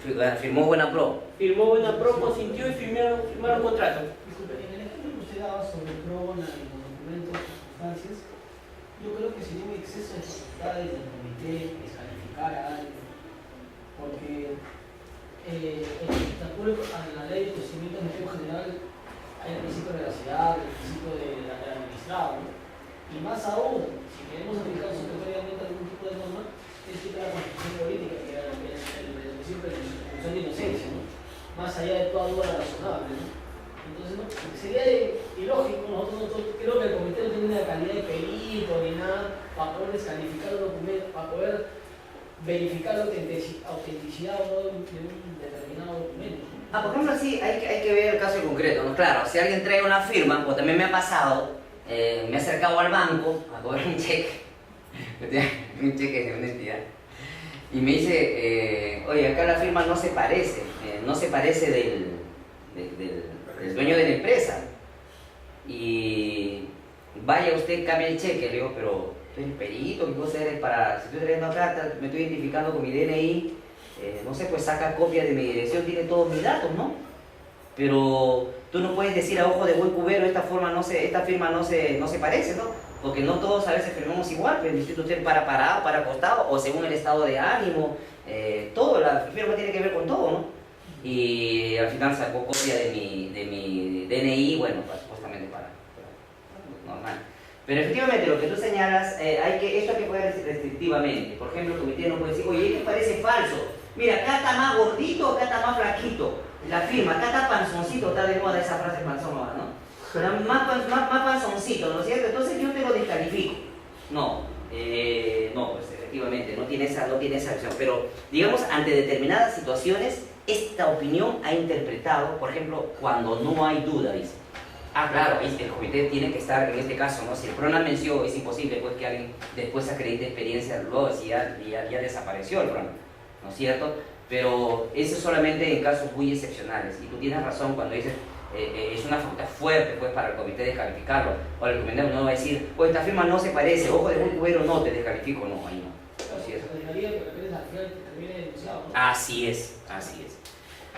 Firmó Buena Pro. Firmó Buena Pro, consintió y firmaron contrato. Disculpe, en el ejemplo que usted daba sobre Prona y los documentos, circunstancias, yo creo que sería un exceso de facultades del comité descalificar a alguien, porque en la ley de procedimiento administrativo general hay el principio de veracidad, el principio del administrado, ¿no? Y más aún, si queremos aplicar superiormente algún tipo de norma, es que la constitución política, que era el principio de presunción de inocencia, ¿no? Más allá de toda duda razonable, ¿no? Entonces, ¿no? Sería ilógico, nosotros creo que el comité no tiene la calidad de perito ni nada para poder descalificar los documentos, para poder verificar la autenticidad o no de un determinado documento. Por ejemplo, sí, hay que ver el caso concreto, ¿no? Claro, si alguien trae una firma, pues también me ha pasado, me he acercado al banco a cobrar un cheque, un cheque de una entidad, y me dice, oye, acá la firma no se parece, del dueño de la empresa, y vaya usted, cambie el cheque. Le digo, pero tú eres perito, ¿qué cosa eres para, si estoy trayendo acá, me estoy identificando con mi DNI, no sé, pues saca copia de mi dirección, tiene todos mis datos, ¿no? Pero tú no puedes decir a ojo de buen cubero, esta firma no se parece, ¿no? Porque no todos a veces firmamos igual, pero necesita usted para parado, para acostado, o según el estado de ánimo, todo, la firma tiene que ver con todo, ¿no? Y al final sacó copia de mi DNI, bueno, pues, supuestamente para normal. Pero efectivamente, lo que tú señalas, esto hay que poner restrictivamente. Por ejemplo, el comité no puede decir, oye, ¿qué parece falso? Mira, acá está más gordito, acá está más flaquito. La firma, acá está panzoncito, está de moda esa frase panzón, ¿no? Pero más panzoncito, ¿no es cierto? Entonces yo te lo descalifico. No, pues efectivamente, no tiene esa opción. Pero, digamos, ante determinadas situaciones, esta opinión ha interpretado, por ejemplo, cuando no hay duda, dice. Claro, el comité tiene que estar en este caso, ¿no? Si el PRONA mencionó, es imposible pues, que alguien después acredite experiencia, luego si ya desapareció el PRONA, ¿no es cierto? Pero eso solamente en casos muy excepcionales. Y tú tienes razón cuando dices, es una facultad fuerte pues, para el comité descalificarlo. O el comité no va a decir, pues esta firma no se parece, ojo de buen cubero, no, te descalifico, no, ahí no. Así es. Así es.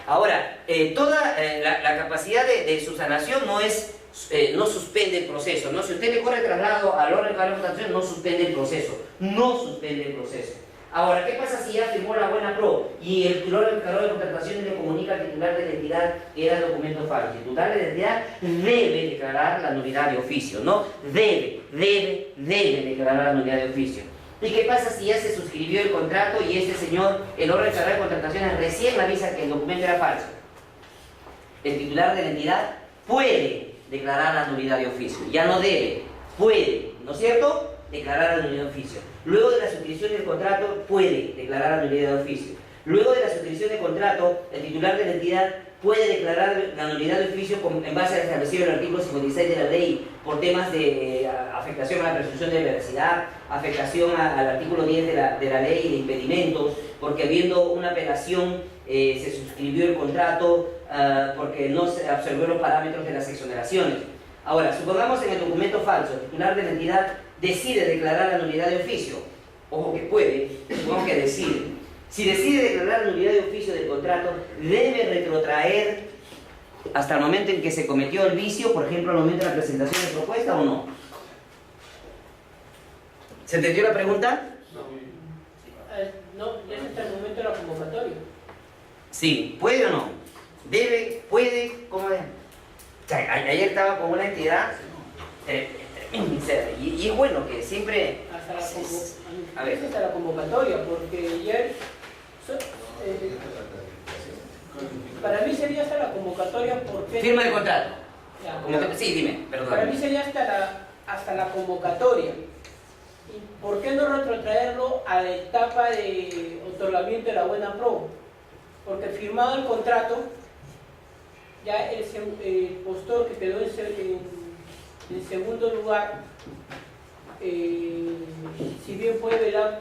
Ahora, toda la capacidad de subsanación no suspende el proceso, ¿no? Si usted le corre el traslado al órgano de votación, no suspende el proceso. Ahora, ¿qué pasa si ya firmó la Buena Pro y el órgano encargado de contratación le comunica al titular de la entidad que era el documento falso? El titular de la entidad debe declarar la nulidad de oficio, ¿no? Debe declarar la nulidad de oficio. ¿Y qué pasa si ya se suscribió el contrato y este señor, el órgano encargado de contrataciones, recién avisa que el documento era falso? El titular de la entidad puede declarar la nulidad de oficio, ya no debe, puede, ¿no es cierto? Declarar la nulidad de oficio. Luego de la suscripción del contrato, puede declarar la nulidad de oficio. Luego de la suscripción del contrato, el titular de la entidad puede declarar la nulidad de oficio en base al establecido en el artículo 56 de la ley por temas de afectación a la presunción de veracidad, afectación al artículo 10 de la ley de impedimentos, porque habiendo una apelación se suscribió el contrato, porque no se observó los parámetros de las exoneraciones. Ahora, supongamos en el documento falso, el titular de la entidad decide declarar la nulidad de oficio, ojo que puede, supongamos que decide. Si decide declarar la nulidad de oficio del contrato, debe retrotraer hasta el momento en que se cometió el vicio, por ejemplo, al momento de la presentación de propuesta o no. ¿Se entendió la pregunta? No, ya es hasta el momento de la convocatoria. Sí, ¿puede o no? Debe, puede, ¿cómo es? O sea, ayer estaba con una entidad y es bueno que siempre... Hasta la convocatoria, porque ya... para mí sería hasta la convocatoria porque... Firma el contrato. Sí, dime, perdón. Para mí sería hasta la convocatoria. ¿Y por qué no retrotraerlo a la etapa de otorgamiento de la Buena Pro? Porque firmado el contrato, ya el postor que quedó en segundo lugar, si bien puede velar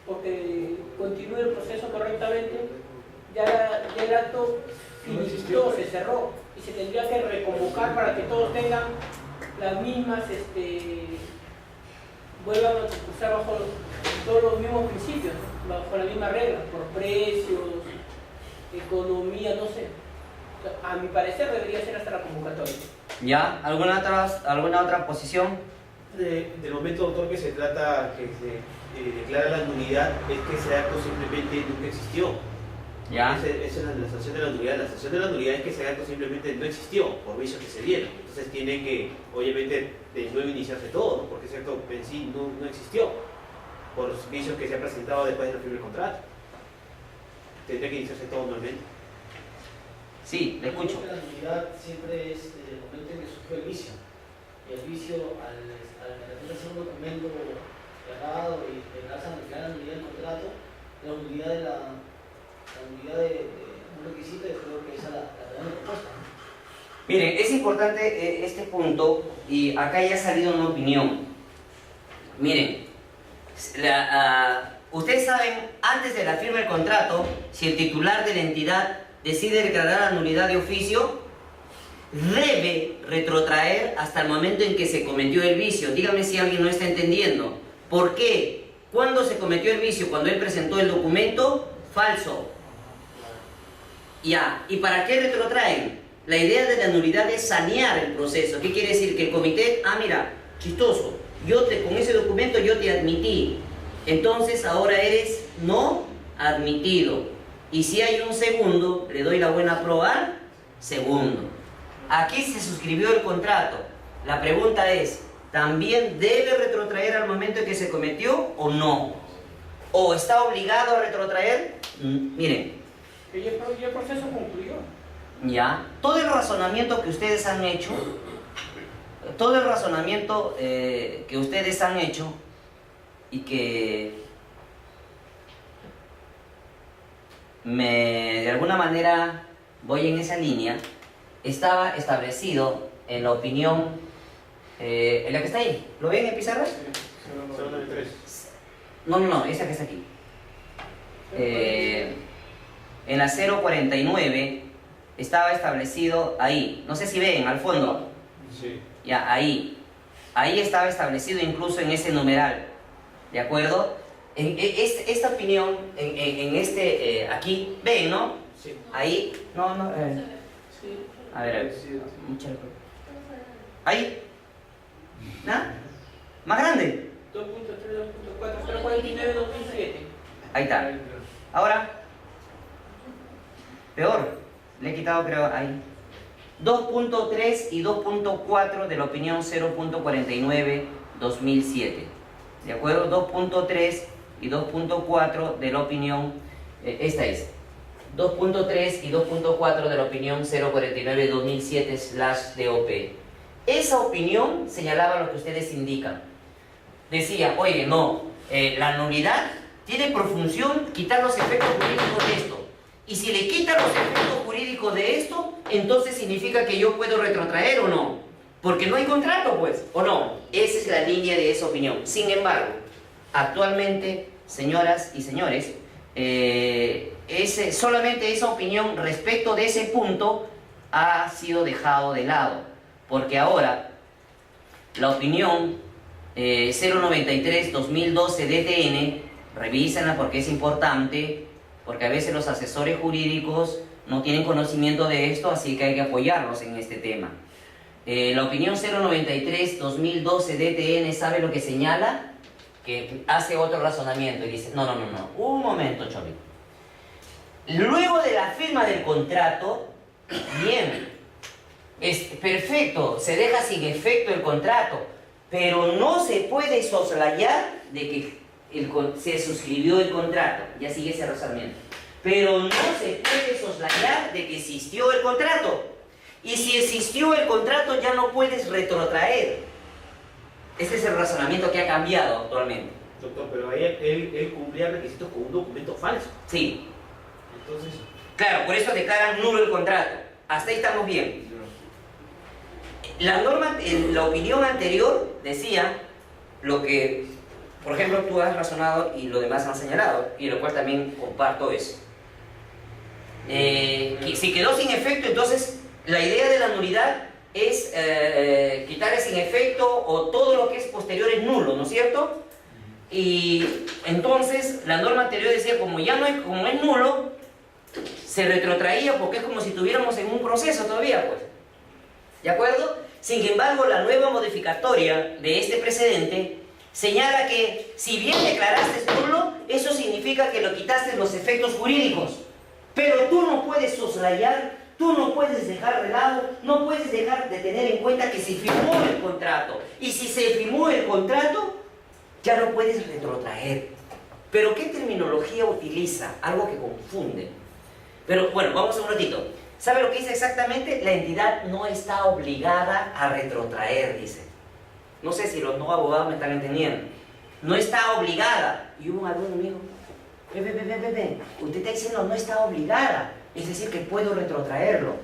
porque continúe el proceso correctamente, ya el acto finiquitó, se cerró y se tendría que reconvocar para que todos tengan las mismas, vuelvan a concursar bajo todos los mismos principios, ¿no? Bajo la misma regla, por precios, día, no sé. A mi parecer debería ser hasta la convocatoria. ¿Ya? ¿Alguna otra posición? Del momento, doctor, que se trata, que se declara la nulidad, es que ese acto simplemente nunca existió. ¿Ya? Esa es la sanción de la nulidad. La sanción de la nulidad es que ese acto simplemente no existió por vicios que se dieron. Entonces tiene que, obviamente, de nuevo iniciarse todo, ¿no? Porque ese acto en sí no existió por los vicios que se han presentado después de la firma del contrato. Tendría que iniciarse todo nuevamente. Sí, le escucho. La nulidad siempre es el momento en que surgió el vicio. Y el vicio, al hacer un documento errado y llegarse a declarar la nulidad del contrato, la nulidad de un requisito, yo creo que esa es la gran propuesta. Miren, es importante este punto y acá ya ha salido una opinión. Miren, ustedes saben, antes de la firma del contrato, si el titular de la entidad decide declarar la nulidad de oficio, debe retrotraer hasta el momento en que se cometió el vicio. Dígame si alguien no está entendiendo. ¿Por qué? ¿Cuándo se cometió el vicio? Cuando él presentó el documento falso. Ya. ¿Y para qué retrotraen? La idea de la nulidad es sanear el proceso. ¿Qué quiere decir? Que el comité, mira, chistoso, con ese documento yo te admití. Entonces ahora eres no admitido. Y si hay un segundo, le doy la buena prueba al segundo. Aquí se suscribió el contrato. La pregunta es, ¿también debe retrotraer al momento en que se cometió o no? ¿O está obligado a retrotraer? Miren. Y el proceso concluyó. Ya. Todo el razonamiento que ustedes han hecho, y que de alguna manera voy en esa línea, estaba establecido en la opinión, en la que está ahí. ¿Lo ven en pizarra? No, esa que está aquí. En la 049 estaba establecido ahí. No sé si ven al fondo. Sí. Ya, ahí. Ahí estaba establecido incluso en ese numeral. ¿De acuerdo? Esta opinión, aquí, ven, ¿no? Sí. Ahí, no. Sí. A ver. Ahí. ¿No? Más grande. 2.3, 2.4, 049, 2007. Ahí está. Ahora. Peor. Le he quitado, creo, ahí. 2.3 y 2.4 de la opinión 0.49-2007. ¿De acuerdo? 2.3 y 2.4 de la opinión, esta es. 2.3 y 2.4 de la opinión 049-2007/DOP. Esa opinión señalaba lo que ustedes indican. Decía, oye, no, la nulidad tiene por función quitar los efectos jurídicos de esto. Y si le quita los efectos jurídicos de esto, entonces significa que yo puedo retrotraer o no. Porque no hay contrato, pues, ¿o no? Esa es la línea de esa opinión. Sin embargo, actualmente, señoras y señores, solamente esa opinión respecto de ese punto ha sido dejado de lado. Porque ahora, la opinión 093-2012 DTN, revísenla porque es importante, porque a veces los asesores jurídicos no tienen conocimiento de esto, así que hay que apoyarlos en este tema. La opinión 093-2012 DTN, ¿sabe lo que señala? Que hace otro razonamiento y dice, no, un momento, Chovito. Luego de la firma del contrato, bien, es perfecto, se deja sin efecto el contrato, pero no se puede soslayar de que se suscribió el contrato, ya sigue ese razonamiento, pero no se puede soslayar de que existió el contrato, y si existió el contrato ya no puedes retrotraer. Ese es el razonamiento que ha cambiado actualmente. Doctor, pero ahí él cumplía requisitos con un documento falso. Sí. Entonces, Claro, por eso declaran nulo el contrato. Hasta ahí estamos bien. La norma, la opinión anterior decía lo que, por ejemplo, tú has razonado y los demás han señalado, y lo cual también comparto eso. Si quedó sin efecto, entonces la idea de la nulidad es quitarle sin efecto, o todo lo que es posterior es nulo, ¿no es cierto? Y entonces la norma anterior decía, como es nulo, se retrotraía porque es como si estuviéramos en un proceso todavía, pues. ¿De acuerdo? Sin embargo, la nueva modificatoria de este precedente señala que si bien declaraste nulo, eso significa que lo quitaste los efectos jurídicos. Pero tú no puedes soslayar, tú no puedes dejar de lado, no puedes dejar de tener en cuenta que se firmó el contrato. Y si se firmó el contrato, ya no puedes retrotraer. Pero ¿qué terminología utiliza? Algo que confunde. Pero bueno, vamos a un ratito. ¿Sabe lo que dice exactamente? La entidad no está obligada a retrotraer, dice. No sé si los no abogados me están entendiendo. No está obligada. Y un alumno me dijo, usted está diciendo no está obligada. Es decir, que puedo retrotraerlo.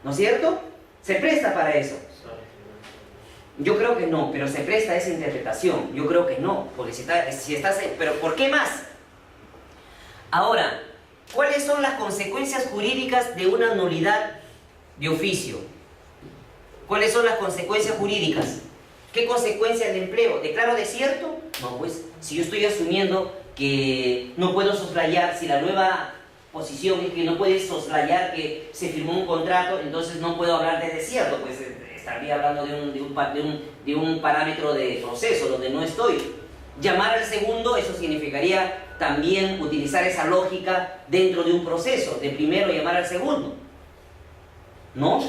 ¿No es cierto? Se presta para eso. Yo creo que no, pero se presta a esa interpretación. Yo creo que no, porque si estás... Pero ¿por qué más? Ahora, ¿cuáles son las consecuencias jurídicas de una nulidad de oficio? ¿Cuáles son las consecuencias jurídicas? ¿Qué consecuencias de empleo? ¿Declaro desierto? No, pues, si yo estoy asumiendo que no puedo soslayar, si la nueva posición es que no puedes soslayar que se firmó un contrato, entonces no puedo hablar de desierto, pues estaría hablando de un parámetro de proceso donde no estoy. Llamar al segundo, eso significaría también utilizar esa lógica dentro de un proceso, de primero llamar al segundo, ¿no?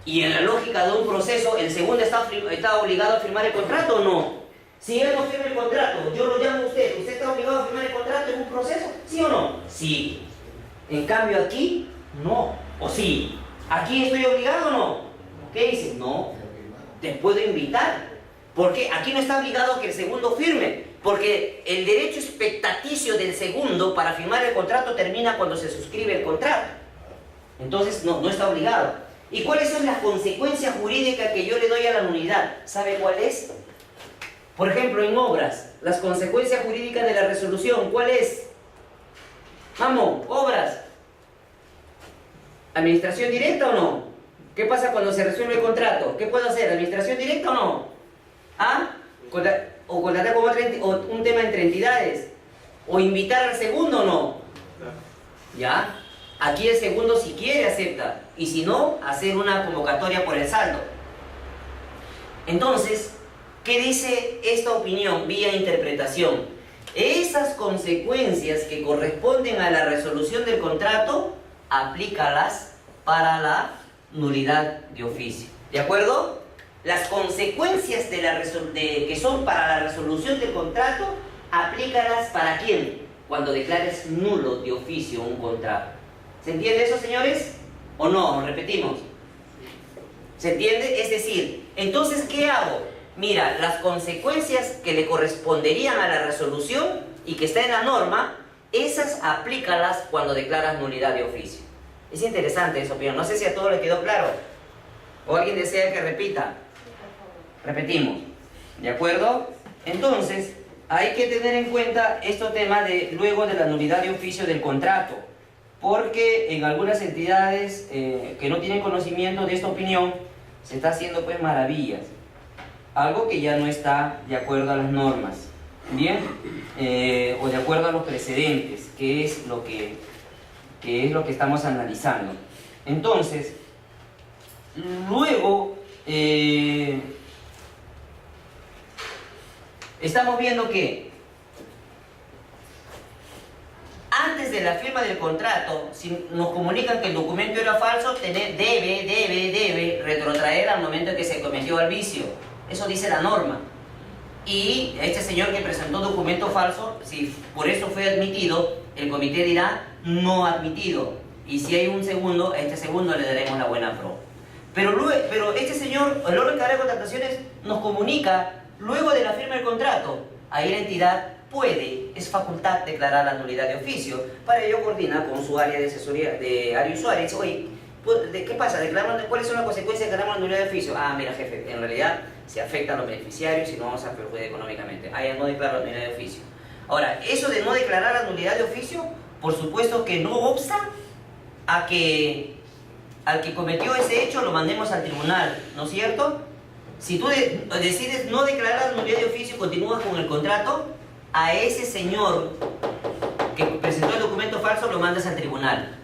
Y en la lógica de un proceso, ¿el segundo está obligado a firmar el contrato o no? Si él no firma el contrato, yo lo llamo a usted, ¿usted está obligado a firmar el contrato en un proceso? ¿Sí o no? Sí. En cambio aquí, no. ¿O sí? ¿Aquí estoy obligado o no? ¿Qué dice? No. Te puedo invitar. ¿Por qué? Aquí no está obligado a que el segundo firme, porque el derecho expectaticio del segundo para firmar el contrato termina cuando se suscribe el contrato. Entonces no está obligado. ¿Y cuáles son las consecuencias jurídicas que yo le doy a la nulidad? ¿Sabe cuál es? Por ejemplo, en obras, las consecuencias jurídicas de la resolución, ¿cuál es? Vamos, obras. ¿Administración directa o no? ¿Qué pasa cuando se resuelve el contrato? ¿Qué puedo hacer? ¿Administración directa o no? ¿Ah? ¿O contratar con un tema entre entidades? ¿O invitar al segundo o no? ¿Ya? Aquí el segundo si quiere acepta, y si no, hacer una convocatoria por el saldo. Entonces, ¿qué dice esta opinión vía interpretación? Esas consecuencias que corresponden a la resolución del contrato, aplícalas para la nulidad de oficio. ¿De acuerdo? Las consecuencias que son para la resolución del contrato, aplícalas ¿para quién? Cuando declares nulo de oficio un contrato. ¿Se entiende eso, señores? ¿O no? Repetimos. ¿Se entiende? Es decir, entonces, ¿qué hago? Mira, las consecuencias que le corresponderían a la resolución y que está en la norma, esas aplícalas cuando declaras nulidad de oficio. Es interesante esa opinión. No sé si a todos les quedó claro. ¿O alguien desea que repita? Repetimos. ¿De acuerdo? Entonces, hay que tener en cuenta este tema de luego de la nulidad de oficio del contrato. Porque en algunas entidades que no tienen conocimiento de esta opinión, se está haciendo pues maravillas. Algo que ya no está de acuerdo a las normas, ¿bien? O de acuerdo a los precedentes, que es lo que estamos analizando. Entonces, luego, estamos viendo que antes de la firma del contrato, si nos comunican que el documento era falso, debe retrotraer al momento en que se cometió el vicio. Eso dice la norma. Y este señor que presentó documento falso, si por eso fue admitido, el comité dirá no admitido. Y si hay un segundo, a este segundo le daremos la buena pro. Pero este señor, el órgano de contrataciones, nos comunica luego de la firma del contrato. Ahí la entidad puede, es facultad declarar la nulidad de oficio. Para ello coordina con su área de asesoría, de área usuaria, y dice, oye, ¿qué pasa? ¿Cuáles son las consecuencias de declarar la nulidad de oficio? Ah, mira jefe, en realidad se afecta a los beneficiarios y no vamos a perjudicar económicamente. Ah, ya no declaro la nulidad de oficio. Ahora, eso de no declarar la nulidad de oficio, por supuesto que no obsta a que al que cometió ese hecho lo mandemos al tribunal, ¿no es cierto? Si tú decides no declarar la nulidad de oficio y continúas con el contrato, a ese señor que presentó el documento falso, lo mandas al tribunal.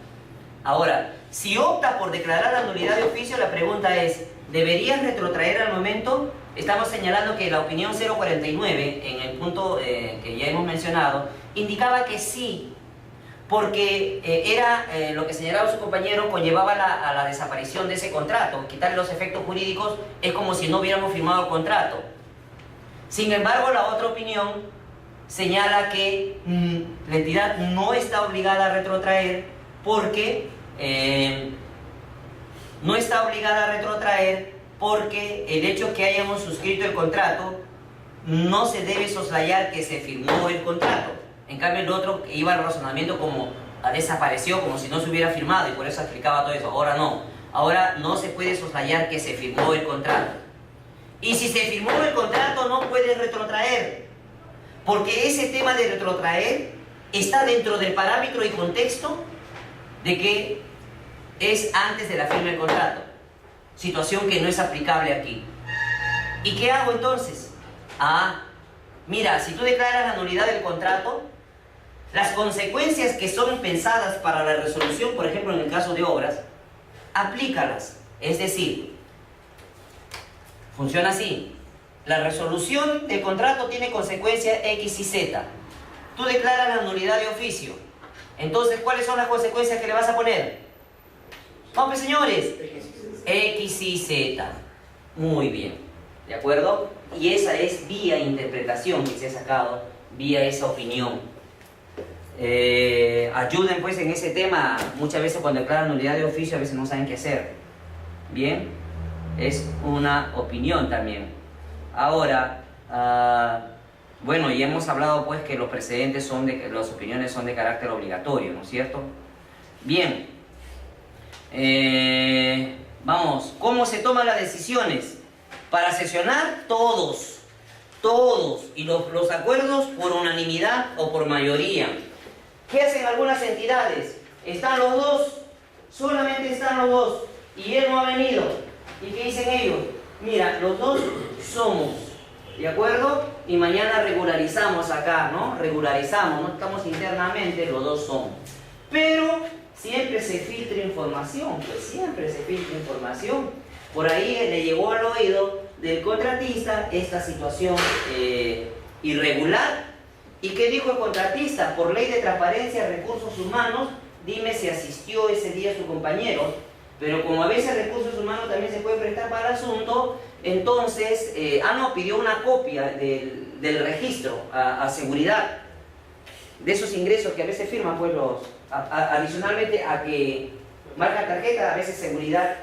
Ahora, si optas por declarar la nulidad de oficio, la pregunta es, ¿deberías retrotraer al momento? Estamos señalando que la opinión 049, en el punto que ya hemos mencionado, indicaba que sí, porque era lo que señalaba su compañero, conllevaba a la desaparición de ese contrato. Quitarle los efectos jurídicos es como si no hubiéramos firmado el contrato. Sin embargo, la otra opinión señala que la entidad no está obligada a retrotraer porque el hecho de que hayamos suscrito el contrato no se debe soslayar que se firmó el contrato. En cambio, el otro iba al razonamiento como desapareció, como si no se hubiera firmado, y por eso explicaba todo eso. Ahora no. Ahora no se puede soslayar que se firmó el contrato. Y si se firmó el contrato, no puede retrotraer. Porque ese tema de retrotraer está dentro del parámetro y contexto de que es antes de la firma del contrato. Situación que no es aplicable aquí. ¿Y qué hago entonces? Mira, si tú declaras la nulidad del contrato, las consecuencias que son pensadas para la resolución, por ejemplo en el caso de obras, aplícalas. Es decir, funciona así. La resolución del contrato tiene consecuencias X y Z. Tú declaras la nulidad de oficio. Entonces, ¿cuáles son las consecuencias que le vas a poner? Vamos, señores. X y Z. Muy bien. ¿De acuerdo? Y esa es vía interpretación que se ha sacado, vía esa opinión. Ayuden pues en ese tema. Muchas veces cuando declaran nulidad de oficio a veces no saben qué hacer. Bien, es una opinión también. Ahora, bueno, ya hemos hablado pues que los precedentes son las opiniones son de carácter obligatorio, ¿no es cierto? Bien, vamos, ¿cómo se toman las decisiones? Para sesionar todos, y los acuerdos por unanimidad o por mayoría. ¿Qué hacen algunas entidades? Están los dos, solamente están los dos, y él no ha venido. ¿Y qué dicen ellos? Mira, los dos somos, ¿de acuerdo? Y mañana regularizamos acá, ¿no? Regularizamos, no estamos internamente, los dos somos. Pero siempre se filtra información, pues siempre se filtra información. Por ahí le llegó al oído del contratista esta situación irregular. ¿Y qué dijo el contratista? Por ley de transparencia, recursos humanos, dime si asistió ese día su compañero. Pero como a veces recursos humanos también se puede prestar para el asunto, entonces, pidió una copia del registro a seguridad de esos ingresos que a veces firman, pues adicionalmente a que marca tarjeta, a veces seguridad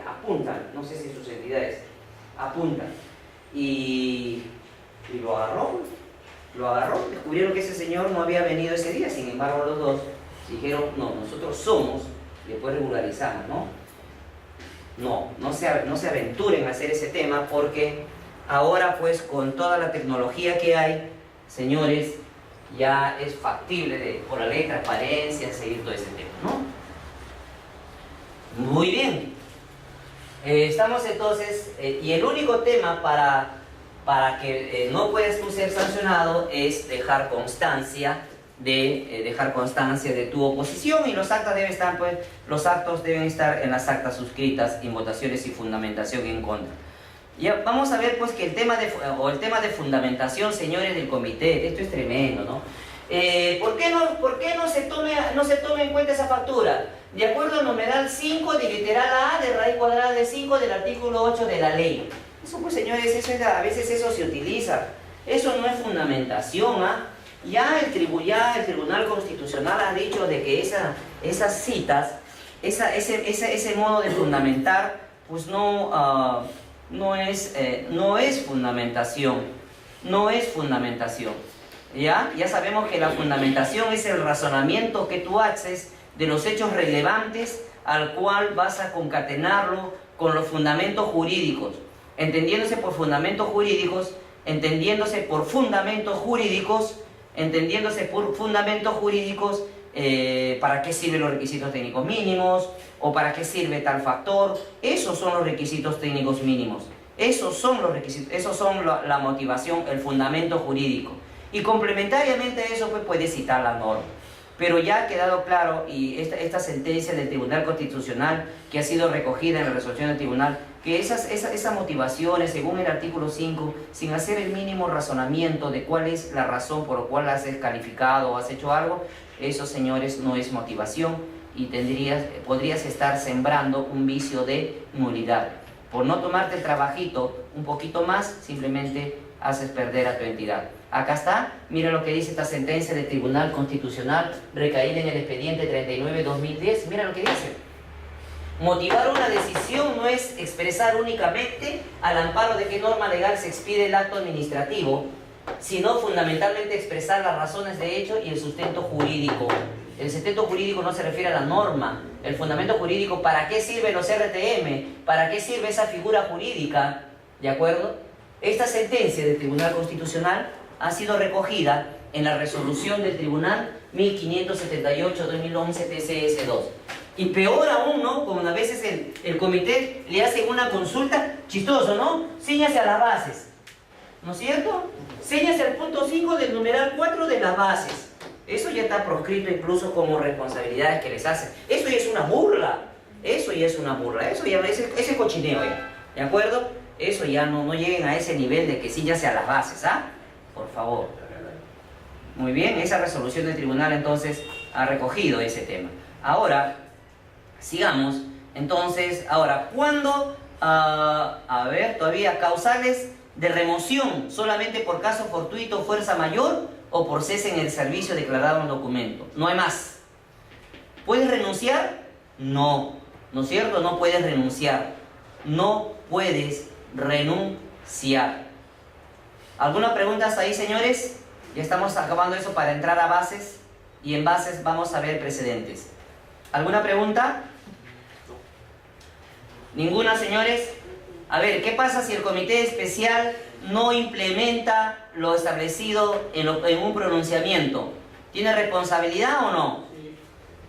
apuntan, no sé si sus entidades apuntan. Y lo agarró, descubrieron que ese señor no había venido ese día, sin embargo los dos dijeron, no, nosotros somos, y después regularizamos, ¿no? No se aventuren a hacer ese tema porque ahora pues con toda la tecnología que hay, señores, ya es factible por la ley de transparencia seguir todo ese tema, ¿no? Muy bien. Estamos entonces, y el único tema para que no puedas tú ser sancionado es dejar constancia de tu oposición, y los actos deben estar en las actas suscritas en votaciones y fundamentación en contra. Ya vamos a ver pues que el tema de fundamentación, señores del comité, esto es tremendo, ¿no? ¿Por qué no se tome en cuenta esa factura? De acuerdo al numeral 5 de literal A de raíz cuadrada de 5 del artículo 8 de la ley. Eso pues, señores, a veces eso se utiliza. Eso no es fundamentación, Ya el Tribunal Constitucional ha dicho de que esas citas, ese modo de fundamentar, pues no es fundamentación. No es fundamentación. Ya sabemos que la fundamentación es el razonamiento que tú haces de los hechos relevantes al cual vas a concatenarlo con los fundamentos jurídicos. Entendiéndose por fundamentos jurídicos, para qué sirven los requisitos técnicos mínimos o para qué sirve tal factor. Esos son los requisitos técnicos mínimos. Esos son los requisitos, esos son la motivación, el fundamento jurídico. Y complementariamente a eso pues puedes citar la norma. Pero ya ha quedado claro, y esta sentencia del Tribunal Constitucional, que ha sido recogida en la resolución del Tribunal, que esas motivaciones, según el artículo 5, sin hacer el mínimo razonamiento de cuál es la razón por la cual has descalificado o has hecho algo, eso, señores, no es motivación y podrías estar sembrando un vicio de nulidad. Por no tomarte el trabajito un poquito más, simplemente haces perder a tu entidad. Acá está, mira lo que dice esta sentencia del Tribunal Constitucional recaída en el expediente 39-2010, mira lo que dice. Motivar una decisión no es expresar únicamente al amparo de qué norma legal se expide el acto administrativo, sino fundamentalmente expresar las razones de hecho y el sustento jurídico. El sustento jurídico no se refiere a la norma, el fundamento jurídico, ¿para qué sirven los RTM? ¿Para qué sirve esa figura jurídica? ¿De acuerdo? Esta sentencia del Tribunal Constitucional ha sido recogida en la resolución del Tribunal 1578-2011 TCS2. Y peor aún, ¿no? Como a veces el comité le hace una consulta, chistoso, ¿no? Cíñase a las bases, ¿no es cierto? Cíñase al punto 5 del numeral 4 de las bases. Eso ya está proscrito incluso como responsabilidades que les hacen. Eso ya es una burla. Eso ya es una burla. Eso ya es ese cochineo ya. ¿De acuerdo? Eso ya no lleguen a ese nivel de que cíñase a las bases, ¿ah? Por favor. Muy bien, esa resolución del tribunal entonces ha recogido ese tema. Ahora, sigamos. Entonces, ahora, ¿cuándo? A ver, todavía causales de remoción solamente por caso fortuito, fuerza mayor o por cese en el servicio declarado en el documento. No hay más. ¿Puedes renunciar? No. ¿No es cierto? No puedes renunciar. No puedes renunciar. ¿Alguna pregunta hasta ahí, señores? Ya estamos acabando eso para entrar a bases y en bases vamos a ver precedentes. ¿Alguna pregunta? ¿Ninguna, señores? A ver, ¿qué pasa si el comité especial no implementa lo establecido en un pronunciamiento? ¿Tiene responsabilidad o no? Sí.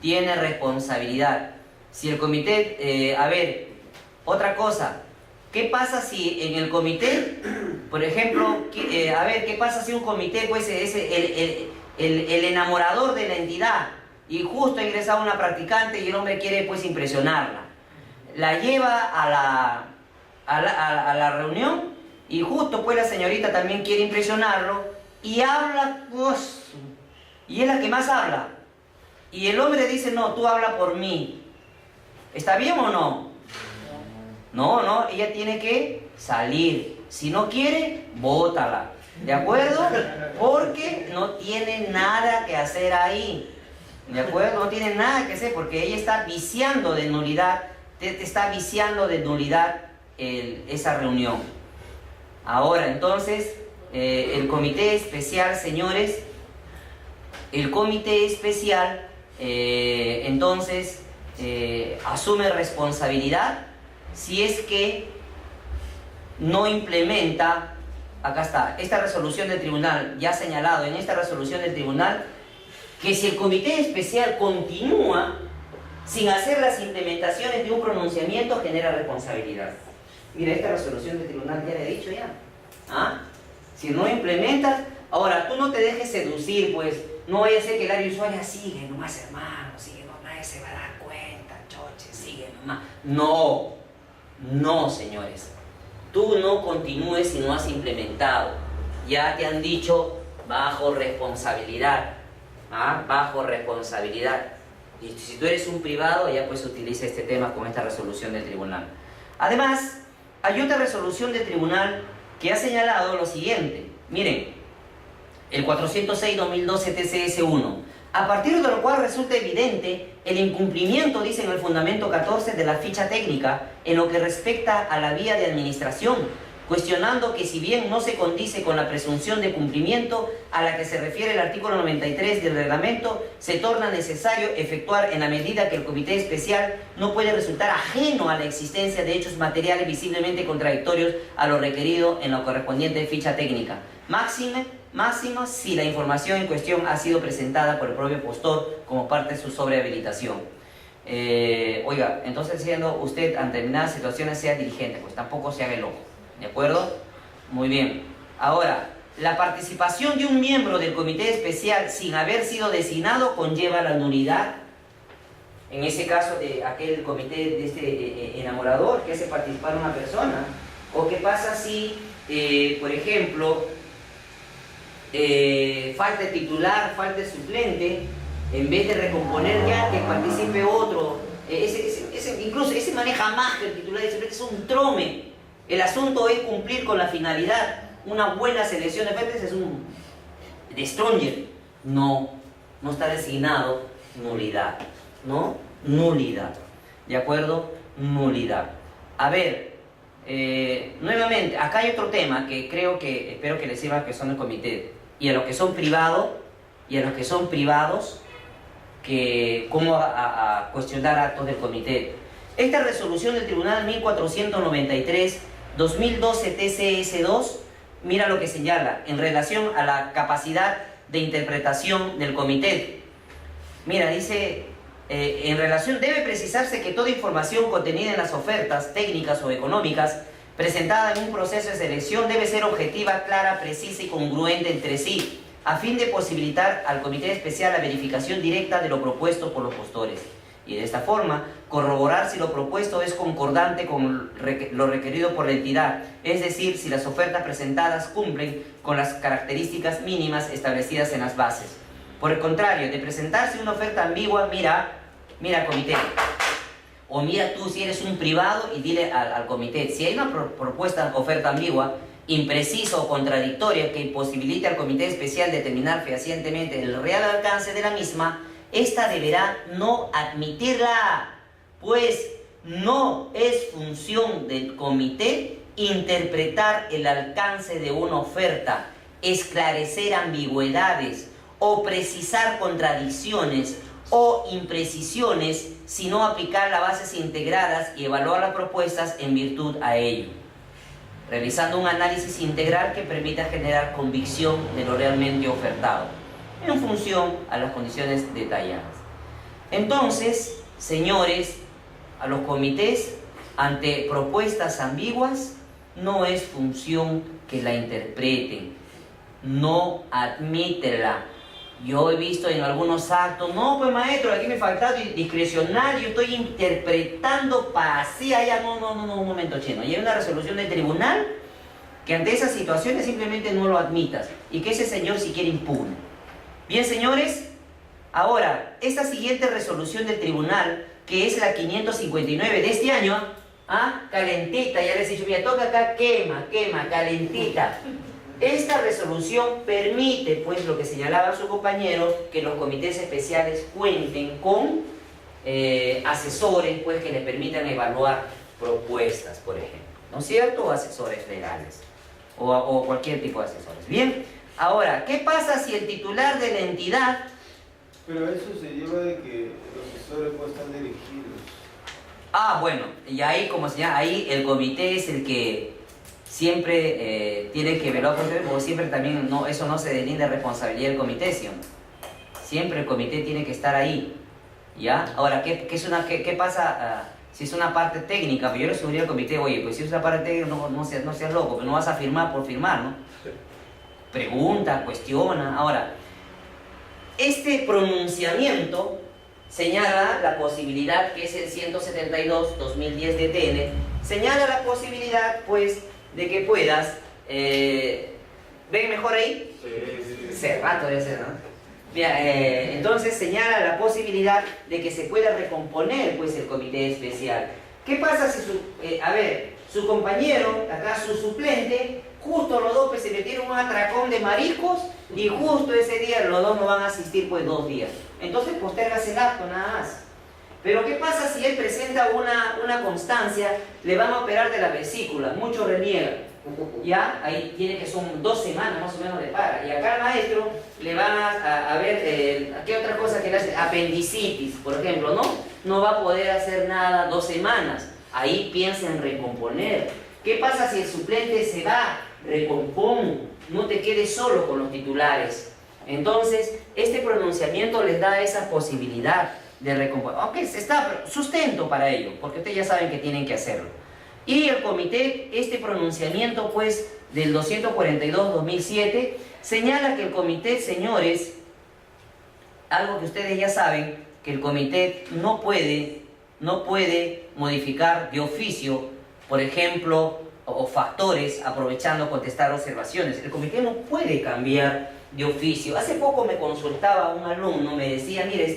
Tiene responsabilidad. Si el comité, a ver, otra cosa, ¿qué pasa si en el comité, por ejemplo, a ver, qué pasa si un comité pues es el enamorador de la entidad y justo ha ingresado una practicante y el hombre quiere pues impresionarla? La lleva a la reunión y justo pues la señorita también quiere impresionarlo y habla, pues, y es la que más habla. Y el hombre dice, no, tú habla por mí. ¿Está bien o no? No, ella tiene que salir. Si no quiere, bótala. ¿De acuerdo? Porque no tiene nada que hacer ahí. ¿De acuerdo? No tiene nada que hacer porque ella está viciando de nulidad. Te está viciando de nulidad esa reunión. Ahora, entonces, el comité especial, señores, el comité especial, entonces, asume responsabilidad si es que no implementa, acá está, esta resolución del tribunal, ya señalado en esta resolución del tribunal, que si el comité especial continúa sin hacer las implementaciones de un pronunciamiento, genera responsabilidad. Mira, esta resolución del tribunal ya le he dicho ya. ¿Ah? Si no implementas, ahora tú no te dejes seducir, pues, no vaya a ser que el área usuaria sigue nomás, hermano, sigue nomás, nadie se va a dar cuenta, choche, sigue nomás. No, señores. Tú no continúes si no has implementado. Ya te han dicho bajo responsabilidad. ¿Ah? Bajo responsabilidad. Y si tú eres un privado, ya pues utiliza este tema con esta resolución del tribunal. Además, hay otra resolución del tribunal que ha señalado lo siguiente. Miren, el 406-2012 TCS1. A partir de lo cual resulta evidente el incumplimiento, dice en el fundamento 14 de la ficha técnica, en lo que respecta a la vía de administración, cuestionando que si bien no se condice con la presunción de cumplimiento a la que se refiere el artículo 93 del reglamento, se torna necesario efectuar en la medida que el comité especial no puede resultar ajeno a la existencia de hechos materiales visiblemente contradictorios a lo requerido en la correspondiente ficha técnica. Máximo si la información en cuestión ha sido presentada por el propio postor como parte de su sobrehabilitación. Oiga, entonces siendo usted ante determinadas situaciones sea diligente, pues tampoco se haga el loco. ¿De acuerdo? Muy bien. Ahora, la participación de un miembro del comité especial sin haber sido designado conlleva la nulidad. En ese caso de aquel comité de este enamorador que hace participar a una persona. ¿O qué pasa si, por ejemplo, falta el titular, falta el suplente, en vez de recomponer ya que participe otro? Incluso ese maneja más que el titular y el suplente, es un trome. El asunto es cumplir con la finalidad. Una buena selección de frentes es un destroyer. No está designado, nulidad. ¿No? Nulidad. ¿De acuerdo? Nulidad. A ver, nuevamente, acá hay otro tema que espero que les sirva a los que son el comité y a los que son privados, que cómo a cuestionar actos del comité. Esta resolución del Tribunal 1493 2012 TCS2, mira lo que señala en relación a la capacidad de interpretación del comité. Mira, dice, en relación, debe precisarse que toda información contenida en las ofertas técnicas o económicas presentada en un proceso de selección debe ser objetiva, clara, precisa y congruente entre sí, a fin de posibilitar al comité especial la verificación directa de lo propuesto por los postores. Y de esta forma, corroborar si lo propuesto es concordante con lo requerido por la entidad, es decir, si las ofertas presentadas cumplen con las características mínimas establecidas en las bases. Por el contrario, de presentarse una oferta ambigua, mira comité, o mira tú si eres un privado y dile al comité, si hay una propuesta, oferta ambigua, imprecisa o contradictoria que imposibilite al comité especial determinar fehacientemente el real alcance de la misma, esta deberá no admitirla, pues no es función del comité interpretar el alcance de una oferta, esclarecer ambigüedades o precisar contradicciones o imprecisiones, sino aplicar las bases integradas y evaluar las propuestas en virtud a ello, realizando un análisis integral que permita generar convicción de lo realmente ofertado, en función a las condiciones detalladas. Entonces, señores, a los comités, ante propuestas ambiguas, no es función que la interpreten, no admítenla. Yo he visto en algunos actos, no, pues maestro, aquí me falta discrecional, yo estoy interpretando para así allá. No, un momento, chino. Y hay una resolución del tribunal que ante esas situaciones simplemente no lo admitas y que ese señor si quiere impune. Bien, señores, ahora, esta siguiente resolución del tribunal, que es la 559 de este año, calentita, ya les he dicho, mira, toca acá, quema, calentita. Esta resolución permite, pues, lo que señalaba su compañero, que los comités especiales cuenten con asesores, pues, que les permitan evaluar propuestas, por ejemplo, ¿no es cierto? O asesores legales, o cualquier tipo de asesores. Bien, ahora, ¿qué pasa si el titular de la entidad... Pero eso se lleva de que los asesores pues están dirigidos. Bueno, y ahí, como señala, ahí el comité es el que siempre tiene que velar, porque siempre también eso no se deslinda de responsabilidad del comité, ¿sí? Siempre el comité tiene que estar ahí, ¿ya? Ahora, ¿qué pasa si es una parte técnica? Pues yo le sugeriría al comité, oye, pues si es una parte técnica, no seas loco, pero no vas a firmar por firmar, ¿no? Sí. Pregunta, cuestiona. Ahora, este pronunciamiento señala la posibilidad, que es el 172-2010 de TN, señala la posibilidad, pues, de que puedas... ¿ven mejor ahí? Sí. Hace rato debe ser, ¿no? Mira, entonces señala la posibilidad de que se pueda recomponer, pues, el comité especial. ¿Qué pasa si su compañero, acá su suplente, justo los dos pues, se metieron un atracón de mariscos y justo ese día los dos no van a asistir pues 2 días? Entonces postergas el acto nada más. Pero ¿qué pasa si él presenta una constancia? Le van a operar de la vesícula, muchos reniegan. Ya, ahí tiene que son 2 semanas más o menos de para. Y acá al maestro le van a ver, ¿qué otra cosa que le hace? Apendicitis, por ejemplo, ¿no? No va a poder hacer nada 2 semanas. Ahí piensa en recomponer. ¿Qué pasa si el suplente se va? Recompón, no te quedes solo con los titulares. Entonces, este pronunciamiento les da esa posibilidad de recomponer. Aunque está sustento para ello, porque ustedes ya saben que tienen que hacerlo. Y el comité, este pronunciamiento, pues, del 242-2007 señala que el comité, señores, algo que ustedes ya saben, que el comité no puede modificar de oficio, por ejemplo, o factores, aprovechando contestar observaciones. El comité no puede cambiar de oficio. Hace poco me consultaba un alumno, me decía, mire,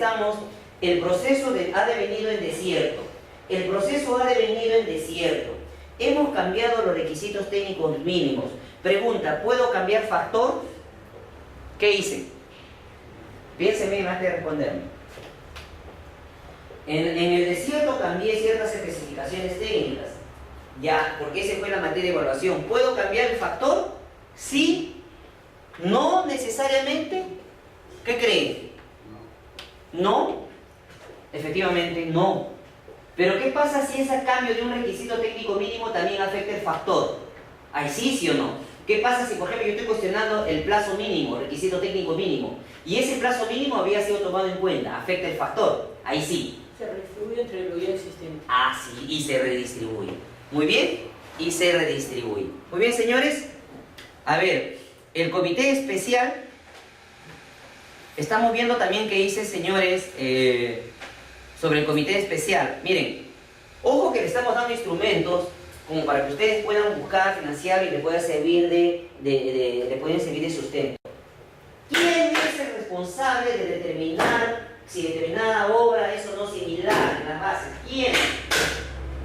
el proceso ha devenido en desierto. El proceso ha devenido en desierto. Hemos cambiado los requisitos técnicos mínimos. Pregunta, ¿puedo cambiar factor? ¿Qué hice? Piénseme antes de responderme. En el desierto cambié ciertas especificaciones técnicas. Ya, porque esa fue la materia de evaluación. ¿Puedo cambiar el factor? Sí. No necesariamente. ¿Qué creen? No. Efectivamente, no. Pero ¿qué pasa si ese cambio de un requisito técnico mínimo también afecta el factor? ¿Ahí sí o no? ¿Qué pasa si, por ejemplo, yo estoy cuestionando el plazo mínimo, el requisito técnico mínimo, y ese plazo mínimo había sido tomado en cuenta? ¿Afecta el factor? Ahí sí. Se redistribuye entre lo ya existente. Ah, sí, y se redistribuye. Muy bien, y se redistribuye. Muy bien, señores. A ver, el comité especial, estamos viendo también que dice, señores, sobre el comité especial. Miren, ojo que le estamos dando instrumentos como para que ustedes puedan buscar, financiar y les pueda servir le pueden servir de sustento. ¿Quién es el responsable de determinar si determinada obra es o no similar en las bases? ¿Quién?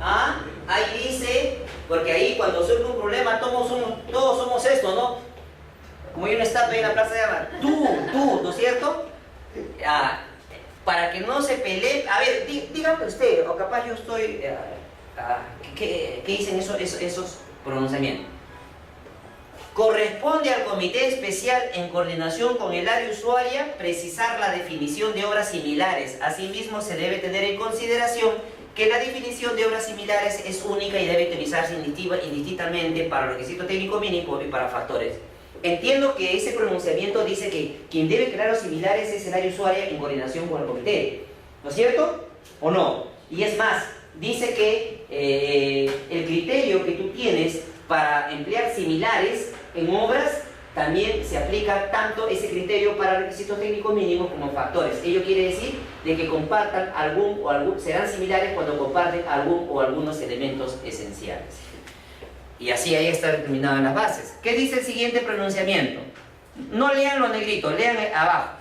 ¿Ah? Ahí dice, porque ahí cuando surge un problema todos somos esto, ¿no? Como hay una estatua ahí en la plaza de Armas. Tú, ¿no es cierto? Para que no se pelee. A ver, dígame usted, o capaz yo estoy... ¿qué dicen esos pronunciamientos? Corresponde al comité especial, en coordinación con el área usuaria, precisar la definición de obras similares. Asimismo, se debe tener en consideración que la definición de obras similares es única y debe utilizarse indistintamente para requisito técnico mínimo y para factores. Entiendo que ese pronunciamiento dice que quien debe crear los similares es el área usuaria en coordinación con el comité. ¿No es cierto? ¿O no? Y es más, dice que el criterio que tú tienes para emplear similares en obras también se aplica tanto ese criterio para requisitos técnicos mínimos como factores. Ello quiere decir de que compartan serán similares cuando comparten algún o algunos elementos esenciales. Y así ahí está determinado en las bases. ¿Qué dice el siguiente pronunciamiento? No lean los negritos, lean abajo.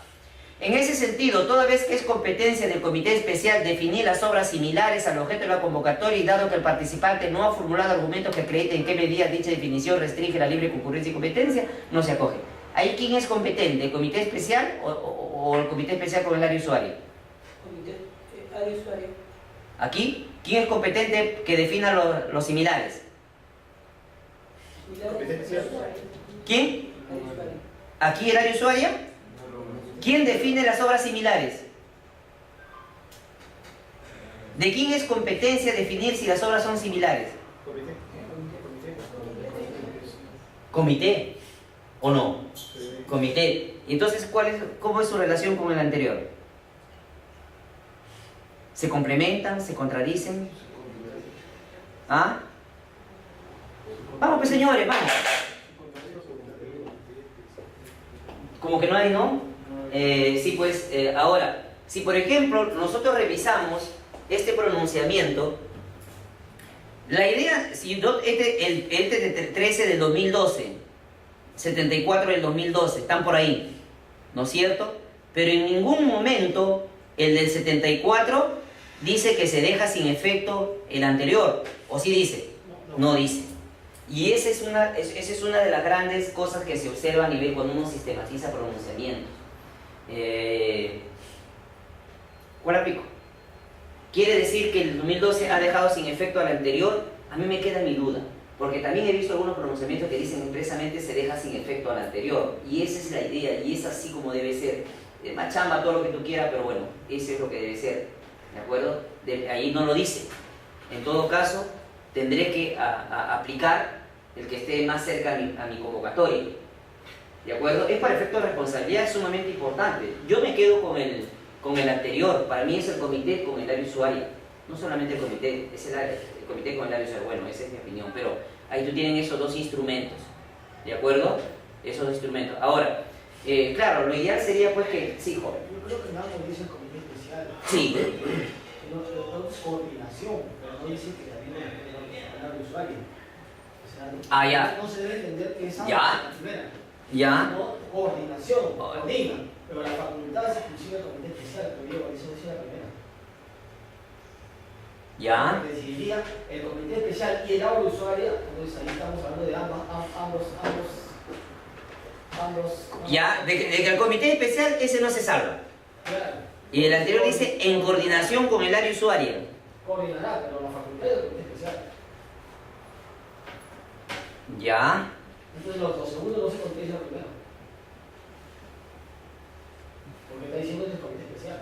En ese sentido, toda vez que es competencia del comité especial definir las obras similares al objeto de la convocatoria y dado que el participante no ha formulado argumentos que acrediten en qué medida dicha definición restringe la libre concurrencia y competencia, no se acoge. ¿Ahí quién es competente? ¿El comité especial o el comité especial con el área usuaria? Comité, área usuaria. Aquí, ¿quién es competente que defina los similares? ¿Quién? ¿Aquí el área usuaria? ¿Quién define las obras similares? ¿De quién es competencia definir si las obras son similares? ¿Comité? ¿O no? Comité. Entonces, ¿cómo es su relación con el anterior? ¿Se complementan? ¿Se contradicen? ¿Ah? Vamos pues señores, vamos. Como que no hay, ¿no? Sí, pues, ahora, si por ejemplo nosotros revisamos este pronunciamiento, la idea, si el 13 del 2012, 74 del 2012, están por ahí, ¿no es cierto? Pero en ningún momento el del 74 dice que se deja sin efecto el anterior, ¿o sí dice? No dice. Y esa es una de las grandes cosas que se observa a nivel cuando uno sistematiza pronunciamientos. ¿Cuál aplico? ¿Quiere decir que el 2012 ha dejado sin efecto al anterior? A mí me queda mi duda, porque también he visto algunos pronunciamientos que dicen expresamente se deja sin efecto al anterior, y esa es la idea, y es así como debe ser. Machamba, todo lo que tú quieras, pero bueno, eso es lo que debe ser, ¿de acuerdo? Ahí no lo dice. En todo caso, tendré que aplicar el que esté más cerca a mi convocatoria. ¿De acuerdo? Es para efecto de responsabilidad, es sumamente importante. Yo me quedo con el anterior. Para mí es el comité con el área usuaria. No solamente el comité, es el comité con el área usuaria. Bueno, esa es mi opinión. Pero ahí tú tienes esos dos instrumentos. ¿De acuerdo? Esos instrumentos. Ahora, claro, lo ideal sería pues que... Sí, joven. Yo creo que nada lo dice el comité especial. Sí. No es coordinación, pero no dice que también es al usuario. O sea, Ah, ya. no se debe entender que es algo Ya. la primera. Ya. No, coordinación, coordina. Pero la facultad es exclusiva del comité especial, pero yo eso decía la primera. Ya. Decidiría el comité especial y el aula usuaria, entonces ahí estamos hablando de ambos. Ya, de que el comité especial ese no se salva. Claro. Y el anterior dice en coordinación con el área usuaria. Coordinará, pero la facultad es el comité especial. Ya. Entonces los segundos no se contestan primero. Porque está diciendo que es el comité especial.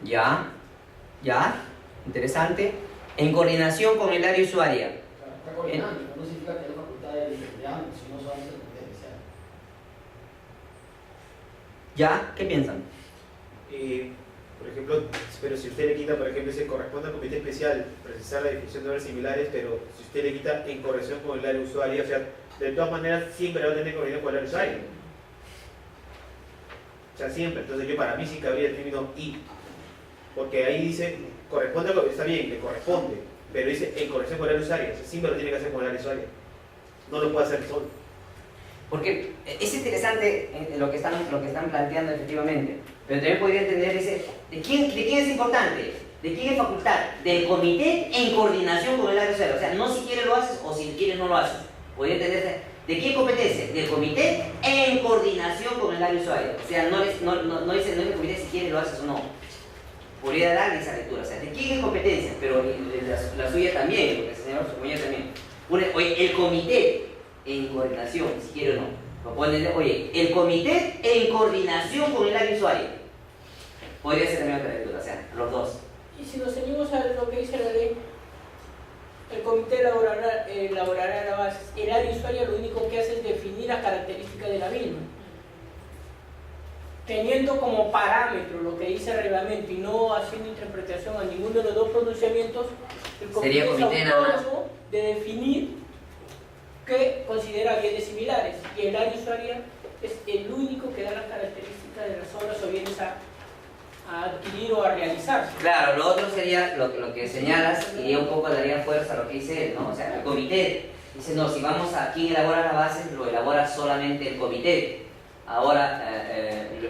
Ya. Ya. Interesante. En coordinación con el área usuaria. Claro, está coordinando, pero no significa que es facultad de ambos, sino solamente el comité especial. ¿Ya? ¿Qué piensan? Por ejemplo, pero si usted le quita, por ejemplo, se corresponde al comité especial precisar la definición de obras similares, pero si usted le quita en corrección con el área usuaria, o sea, de todas maneras siempre va a tener coordinación con el área usuaria. O sea, siempre. Entonces yo para mí sí cabría el término y. Porque ahí dice, corresponde a lo que está bien, le corresponde, pero dice en corrección con el área usuaria. O sea, siempre lo tiene que hacer con el área usuaria. No lo puede hacer solo. Porque es interesante lo que están planteando efectivamente, pero también podría entender ese, ¿de quién es importante? ¿De quién es facultad? Del comité en coordinación con el área usuaria. O sea, no si quieres lo haces o si quieres no lo haces. Podría entenderse, ¿de quién competencia? Del comité en coordinación con el área usuaria. O sea, no dice el comité si quieres lo haces o no. Podría darle esa lectura. O sea, ¿de quién es competencia? Pero la suya también, lo que se señaló su compañera también. Oye, el comité en coordinación, si quiere o no. Lo pueden entender, oye, el comité en coordinación con el área usuaria. Podría ser también otra lectura, o sea, los dos. Y si nos ceñimos a lo que dice la ley, el comité elaborará la base. El área usuaria lo único que hace es definir las características de la misma. Teniendo como parámetro lo que dice el reglamento y no haciendo interpretación a ninguno de los dos pronunciamientos, el comité es autónomo de definir que considera bienes similares y el área usuaria es el único que da las características de las obras o bienes a adquirir o a realizarse. Claro, lo otro sería lo que señalas y un poco daría fuerza a lo que dice él, ¿no? O sea, el comité dice, no, si vamos a quién elabora las bases, lo elabora solamente el comité. Ahora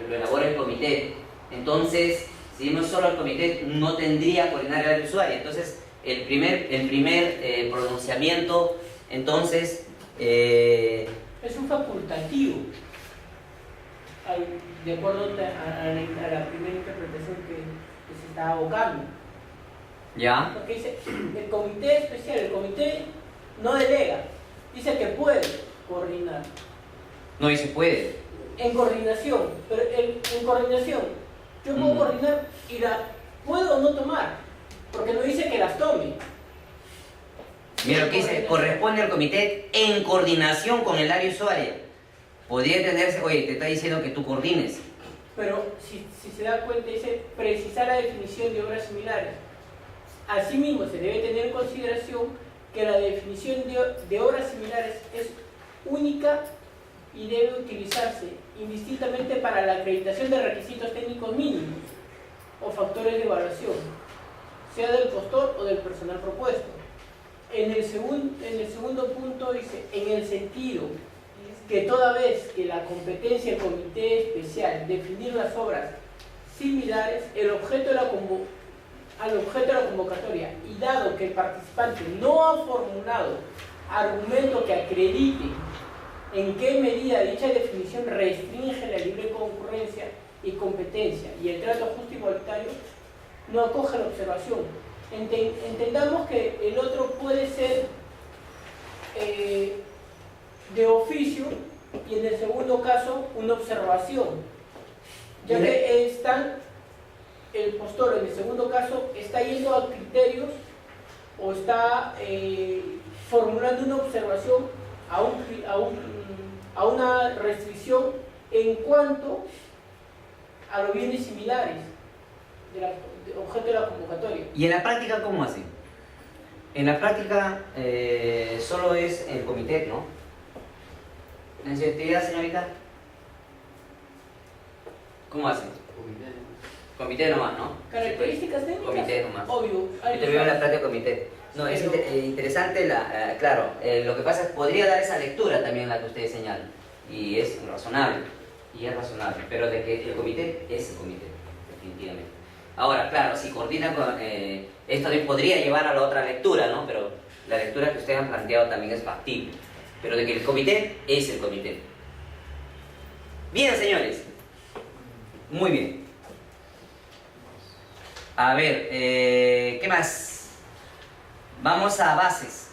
lo elabora el comité. Entonces, si vemos solo al comité, no tendría que coordinar el área usuaria. Entonces, el primer pronunciamiento, entonces... es un facultativo, de acuerdo a la primera interpretación que se está abocando. ¿Ya? Porque dice, el comité especial, el comité no delega, dice que puede coordinar. No dice puede. En coordinación, pero en coordinación, yo puedo coordinar y la puedo o no tomar, porque no dice que las tome. Mira lo que dice, corresponde al comité en coordinación con el área usuaria. Podría entenderse, oye, te está diciendo que tú coordines. Pero si se da cuenta, dice precisar la definición de obras similares. Asimismo, se debe tener en consideración que la definición de obras similares es única y debe utilizarse indistintamente para la acreditación de requisitos técnicos mínimos o factores de evaluación, sea del postor o del personal propuesto. En el segundo punto dice, en el sentido que toda vez que la competencia del comité especial definir las obras similares, al objeto de la convocatoria, y dado que el participante no ha formulado argumento que acredite en qué medida dicha definición restringe la libre concurrencia y competencia y el trato justo y igualitario, no acoge la observación. Entendamos que el otro puede ser de oficio y en el segundo caso una observación, ya que el postor en el segundo caso está yendo a criterios o está formulando una observación a una restricción en cuanto a los bienes similares de objeto de la convocatoria. ¿Y en la práctica cómo así? En la práctica solo es el comité, ¿no? ¿En su actividad, señorita? ¿Cómo hace? Comité nomás, ¿no? Características técnicas. Comité nomás. Obvio. Yo te veo en la práctica de comité. No, es interesante, claro, lo que pasa es que podría dar esa lectura también la que ustedes señalan, y es razonable, pero de que el comité es el comité, definitivamente. Ahora, claro, si coordina con, esto también podría llevar a la otra lectura, ¿no? Pero la lectura que ustedes han planteado también es factible, pero de que el comité es el comité. Bien, señores, muy bien. A ver, ¿qué más? Vamos a bases.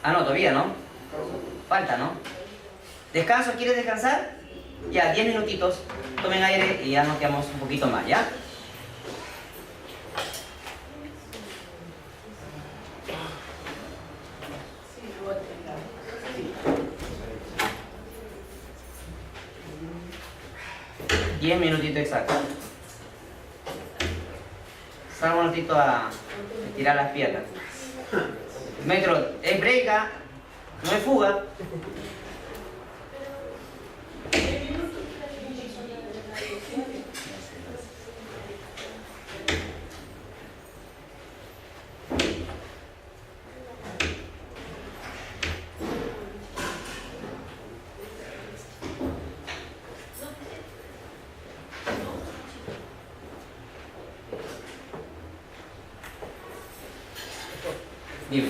Ah, no, todavía, ¿no? Falta, ¿no? ¿Descanso? ¿Quieres descansar? Ya, 10 minutitos. Tomen aire y ya nos quedamos un poquito más, ¿ya? Sí. 10 minutitos exactos. Salgo un ratito a estirar las piernas. Metro, es break, no es fuga. Dime.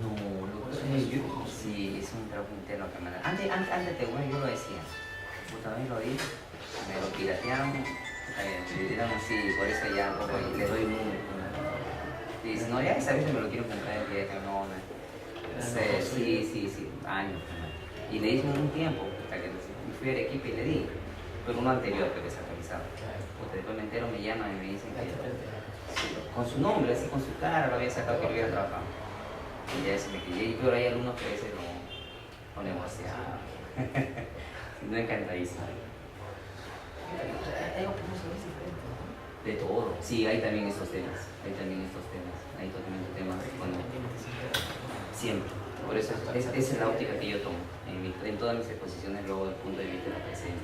No, lo que pasa es que sí, es un trabajo interno que me da. Antes yo lo decía. También lo dije, me lo piratearon, me dieron así, por eso ya le doy un. Dice, no, ya esa vez me lo quiero comprar, que no. Sí, años. Y le di un tiempo, hasta que fui al equipo y le di, pero uno anterior que desactualizado. Después me entero, me llaman y me dicen que con su nombre, así con su cara, lo había sacado que lo hubiera trabajado. Y ya se me quedé, pero hay alumnos que a veces no negociaban. No, encantadísimo. De todo. Sí, hay también estos temas. Hay totalmente temas. Bueno, siempre. Por eso esa es la óptica que yo tomo en todas mis exposiciones, luego del punto de vista de la presencia.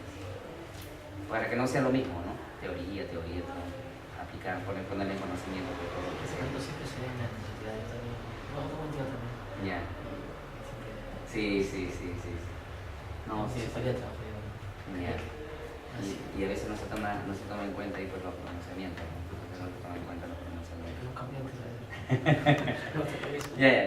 Para que no sea lo mismo, ¿no? Teoría, todo. Aplicar, ponerle en conocimiento de todo lo que sea. Siempre se ve en la necesidad, yo también. Bueno, como entiendo también. Ya. Sí. No, sí, falta de trabajo. Ya. Y a veces no se toma en cuenta y pues los pronunciamientos, ¿no? No se toma en cuenta los pronunciamientos. Es un cambiante, ¿sabes? Ya.